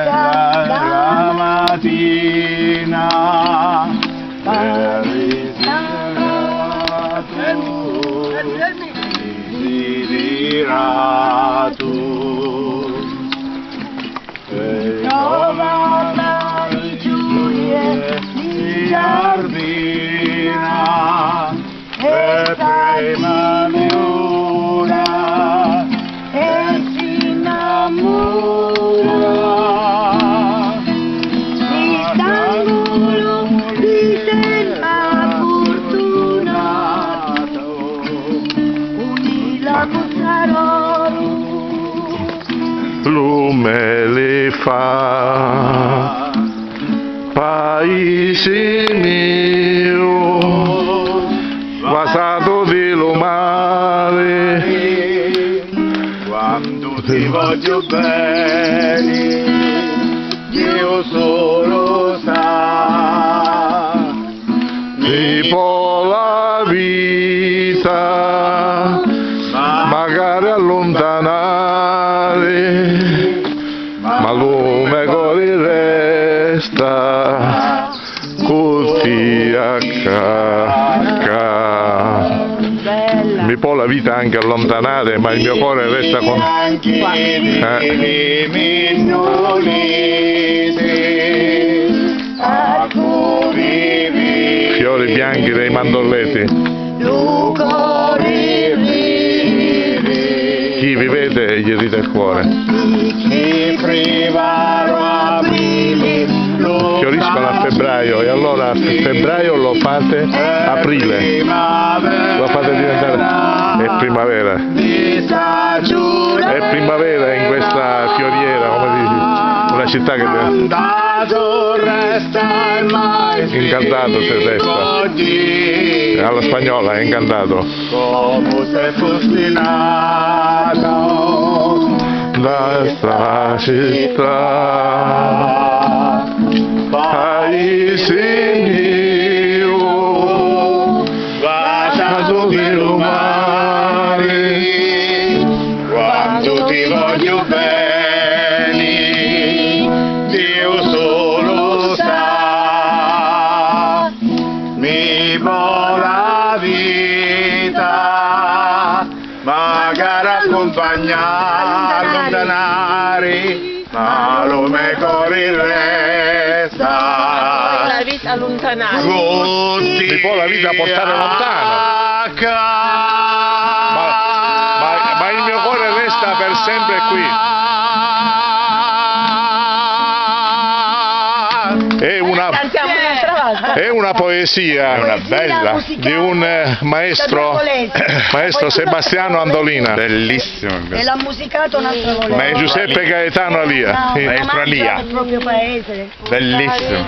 la mattina per desiderato e trova di Giulie di giardina e prima miura e si innamora di Sangolo di Selva fortunato unì la Muzzarolo lume le fa paese mio vasato di lumare quando ti voglio bene Dio solo sa mi può la vita magari allontanare ma lume cori resta colti a mi può la vita anche allontanare ma il mio cuore resta con fiori bianchi dei mandorletti. Chi vi vede gli ride il cuore. Fioriscono a febbraio e allora a febbraio lo fate aprile, lo fate diventare, è primavera in questa fioriera, come dici, una città che incantato se resta, alla spagnola è incantato. Come se fossi nato da sta città, paese mio, vasato di lumare, quando ti voglio bene, Dio solo sa, mi può la vita, magari accompagnare, allontanare, ma lume cori resta. La vita allontanare. mi può la vita portare lontano, ma il mio cuore resta per sempre qui. È una poesia, Una bella, di un maestro Sebastiano Andolina. Bellissimo. E l'ha musicato un altro colore. Ma è Giuseppe Gaetano Alia. Maestro Alia. Del proprio paese. Bellissimo.